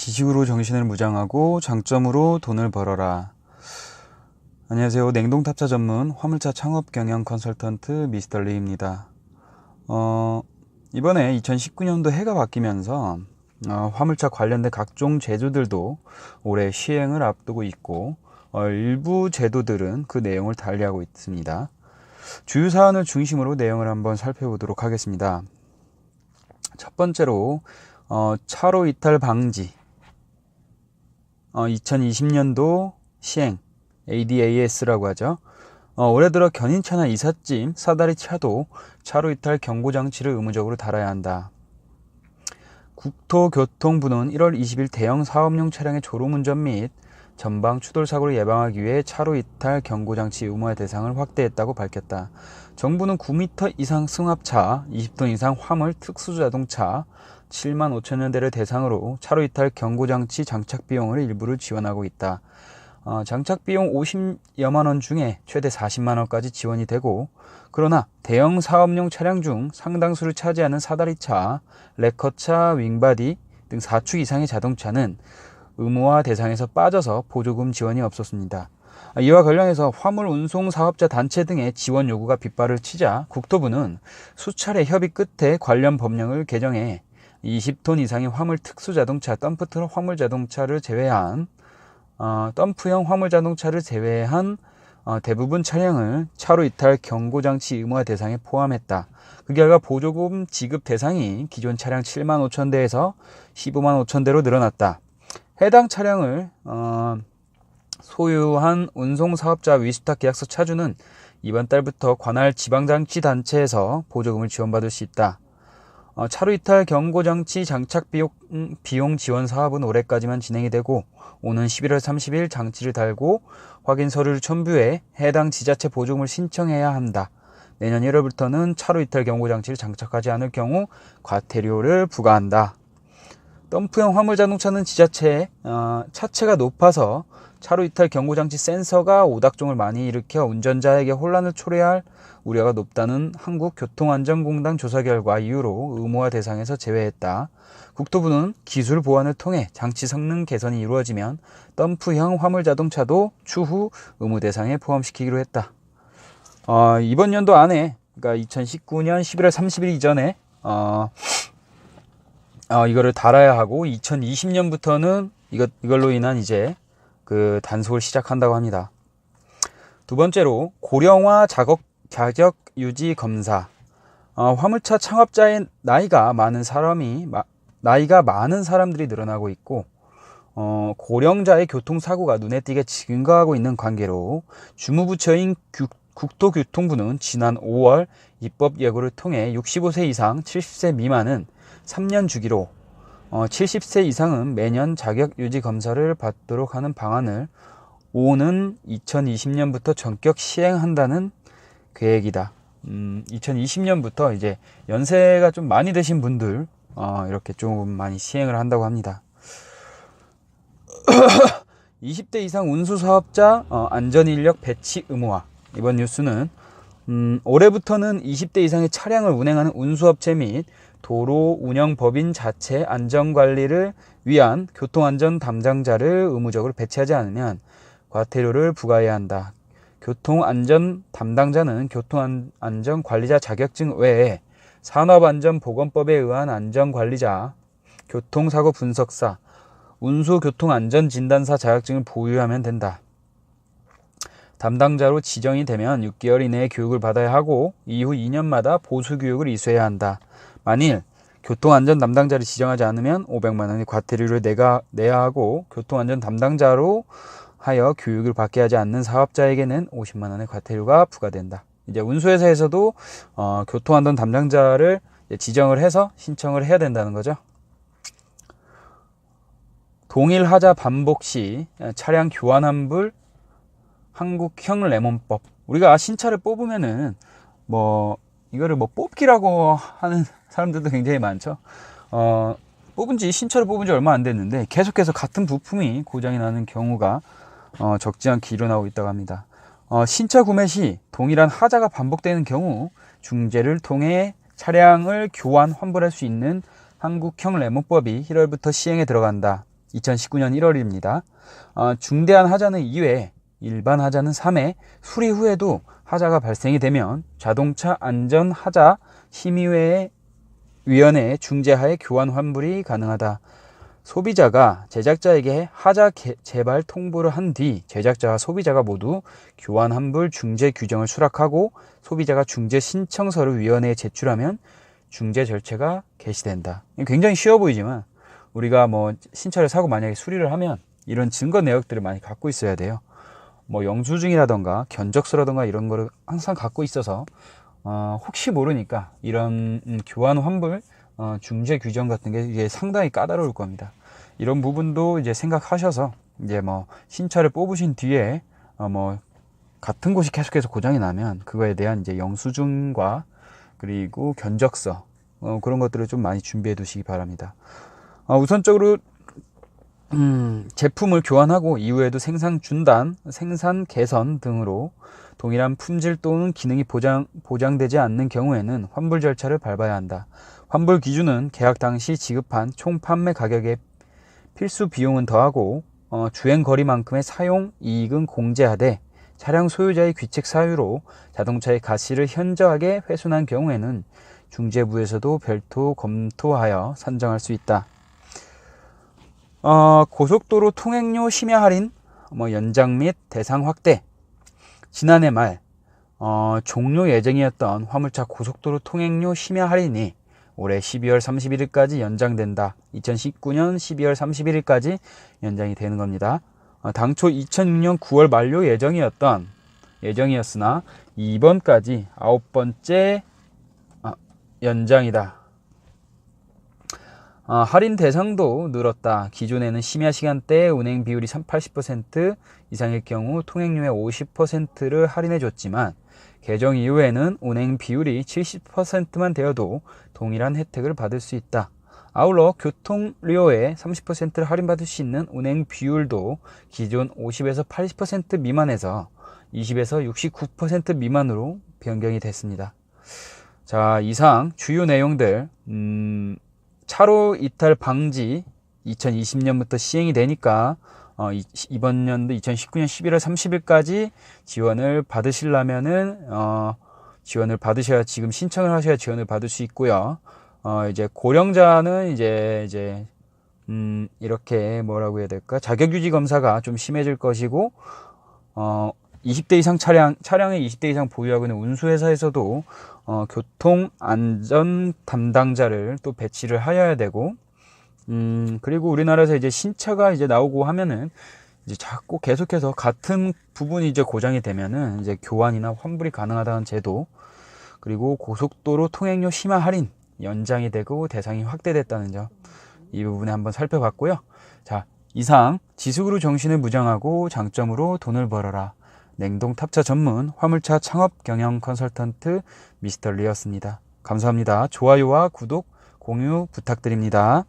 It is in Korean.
지식으로 정신을 무장하고 장점으로 돈을 벌어라. 안녕하세요. 냉동탑차 전문 화물차 창업 경영 컨설턴트 미스터 리입니다. 이번에 2019년도 해가 바뀌면서 화물차 관련된 각종 제도들도 올해 시행을 앞두고 있고 일부 제도들은 그 내용을 달리하고 있습니다. 주요 사안을 중심으로 내용을 한번 살펴보도록 하겠습니다. 첫 번째로 차로 이탈 방지 2020년도 시행 ADAS라고 하죠. 올해 들어 견인차나 이삿짐, 사다리 차도 차로 이탈 경고장치를 의무적으로 달아야 한다. 국토교통부는 1월 20일 대형 사업용 차량의 졸음운전 및 전방 추돌 사고를 예방하기 위해 차로 이탈 경고장치 의무화 대상을 확대했다고 밝혔다. 정부는 9m 이상 승합차, 20톤 이상 화물 특수자동차 7만 5천여 대를 대상으로 차로 이탈 경고장치 장착 비용을 일부를 지원하고 있다. 장착 비용 50여만 원 중에 최대 40만 원까지 지원이 되고, 그러나 대형 사업용 차량 중 상당수를 차지하는 사다리차, 레커차, 윙바디 등 4축 이상의 자동차는 의무화 대상에서 빠져서 보조금 지원이 없었습니다. 이와 관련해서 화물 운송 사업자 단체 등의 지원 요구가 빗발을 치자 국토부는 수차례 협의 끝에 관련 법령을 개정해 20톤 이상의 화물 특수자동차, 덤프트럭 화물자동차를 제외한 덤프형 화물자동차를 제외한 대부분 차량을 차로 이탈 경고장치 의무화 대상에 포함했다. 그 결과 보조금 지급 대상이 기존 차량 7만 5천 대에서 15만 5천 대로 늘어났다. 해당 차량을 소유한 운송사업자 위수탁 계약서 차주는 이번 달부터 관할 지방장치단체에서 보조금을 지원받을 수 있다. 차로 이탈 경고장치 장착 비용 지원 사업은 올해까지만 진행이 되고, 오는 11월 30일 장치를 달고 확인 서류를 첨부해 해당 지자체 보조금을 신청해야 한다. 내년 1월부터는 차로 이탈 경고장치를 장착하지 않을 경우 과태료를 부과한다. 덤프형 화물자동차는 지자체의 차체가 높아서 차로 이탈 경고장치 센서가 오작동을 많이 일으켜 운전자에게 혼란을 초래할 우려가 높다는 한국교통안전공단 조사 결과 이후로 의무화 대상에서 제외했다. 국토부는 기술 보완을 통해 장치 성능 개선이 이루어지면 덤프형 화물자동차도 추후 의무 대상에 포함시키기로 했다. 이번 연도 안에, 그러니까 2019년 11월 30일 이전에 이거를 달아야 하고, 2020년부터는 이걸로 인한 이제 그 단속을 시작한다고 합니다. 두 번째로 고령화 자격 유지 검사. 화물차 창업자의 나이가 많은 사람들이 늘어나고 있고, 고령자의 교통사고가 눈에 띄게 증가하고 있는 관계로 주무부처인 국토교통부는 지난 5월 입법 예고를 통해 65세 이상 70세 미만은 3년 주기로 70세 이상은 매년 자격유지 검사를 받도록 하는 방안을 오는 2020년부터 전격 시행한다는 계획이다. 2020년부터 이제 연세가 좀 많이 드신 분들 이렇게 좀 많이 시행을 한다고 합니다. 20대 이상 운수사업자 안전인력 배치 의무화. 이번 뉴스는 올해부터는 20대 이상의 차량을 운행하는 운수업체 및 도로운영법인 자체 안전관리를 위한 교통안전 담당자를 의무적으로 배치하지 않으면 과태료를 부과해야 한다. 교통안전 담당자는 교통안전관리자 자격증 외에 산업안전보건법에 의한 안전관리자, 교통사고 분석사, 운수교통안전진단사 자격증을 보유하면 된다. 담당자로 지정이 되면 6개월 이내에 교육을 받아야 하고, 이후 2년마다 보수교육을 이수해야 한다. 만일 교통안전 담당자를 지정하지 않으면 500만 원의 과태료를 내야 하고, 교통안전 담당자로 하여 교육을 받게 하지 않는 사업자에게는 50만 원의 과태료가 부과된다. 이제 운수회사에서도 교통안전 담당자를 지정을 해서 신청을 해야 된다는 거죠. 동일하자 반복 시 차량 교환 환불 한국형 레몬법. 우리가 신차를 뽑으면은 이거를 뽑기라고 하는 사람들도 굉장히 많죠. 신차를 뽑은 지 얼마 안 됐는데 계속해서 같은 부품이 고장이 나는 경우가 적지 않게 일어나고 있다고 합니다. 신차 구매 시 동일한 하자가 반복되는 경우 중재를 통해 차량을 교환 환불할 수 있는 한국형 레몬법이 1월부터 시행에 들어간다. 2019년 1월입니다. 중대한 하자는 2회, 일반 하자는 3회, 수리 후에도 하자가 발생이 되면 자동차 안전 하자 심의회 위원회 중재하에 교환 환불이 가능하다. 소비자가 제작자에게 하자 재발 통보를 한 뒤 제작자와 소비자가 모두 교환 환불 중재 규정을 수락하고 소비자가 중재 신청서를 위원회에 제출하면 중재 절차가 개시된다. 굉장히 쉬워 보이지만 우리가 뭐 신차를 사고 만약에 수리를 하면 이런 증거 내역들을 많이 갖고 있어야 돼요. 뭐 영수증이라던가 견적서라던가 이런 거를 항상 갖고 있어서 혹시 모르니까 이런 교환 환불 중재 규정 같은 게 이게 상당히 까다로울 겁니다. 이런 부분도 이제 생각하셔서 이제 뭐 신차를 뽑으신 뒤에 뭐 같은 곳이 계속해서 고장이 나면 그거에 대한 이제 영수증과 그리고 견적서 그런 것들을 좀 많이 준비해 두시기 바랍니다. 우선적으로 제품을 교환하고 이후에도 생산 중단, 생산 개선 등으로 동일한 품질 또는 기능이 보장되지 않는 경우에는 환불 절차를 밟아야 한다. 환불 기준은 계약 당시 지급한 총 판매 가격의 필수 비용은 더하고 주행 거리만큼의 사용 이익은 공제하되 차량 소유자의 귀책 사유로 자동차의 가치를 현저하게 훼손한 경우에는 중재부에서도 별도 검토하여 산정할 수 있다. 고속도로 통행료 심야 할인 연장 및 대상 확대. 지난해 말 종료 예정이었던 화물차 고속도로 통행료 심야 할인이 올해 12월 31일까지 연장된다. 2019년 12월 31일까지 연장이 되는 겁니다. 당초 2006년 9월 만료 예정이었으나 이번까지 9번째 연장이다. 할인 대상도 늘었다. 기존에는 심야 시간대 운행 비율이 80% 이상일 경우 통행료의 50%를 할인해 줬지만 개정 이후에는 운행 비율이 70%만 되어도 동일한 혜택을 받을 수 있다. 아울러 교통료의 30%를 할인받을 수 있는 운행 비율도 기존 50에서 80% 미만에서 20에서 69% 미만으로 변경이 됐습니다. 자, 이상 주요 내용들 차로 이탈 방지 2020년부터 시행이 되니까 이번 연도 2019년 11월 30일까지 지원을 받으시려면은 지원을 받으셔야 지금 신청을 하셔야 지원을 받을 수 있고요. 이제 고령자는 이제 이렇게 뭐라고 해야 될까? 자격 유지 검사가 좀 심해질 것이고 20대 이상 차량의 20대 이상 보유하고 있는 운수회사에서도 교통 안전 담당자를 또 배치를 하여야 되고 그리고 우리나라에서 이제 신차가 이제 나오고 하면은 이제 자꾸 계속해서 같은 부분이 이제 고장이 되면은 이제 교환이나 환불이 가능하다는 제도, 그리고 고속도로 통행료 심야 할인 연장이 되고 대상이 확대됐다는 점, 이 부분에 한번 살펴봤고요. 자, 이상 지식으로 정신을 무장하고 장점으로 돈을 벌어라 냉동 탑차 전문 화물차 창업 경영 컨설턴트 미스터 리였습니다. 감사합니다. 좋아요와 구독, 공유 부탁드립니다.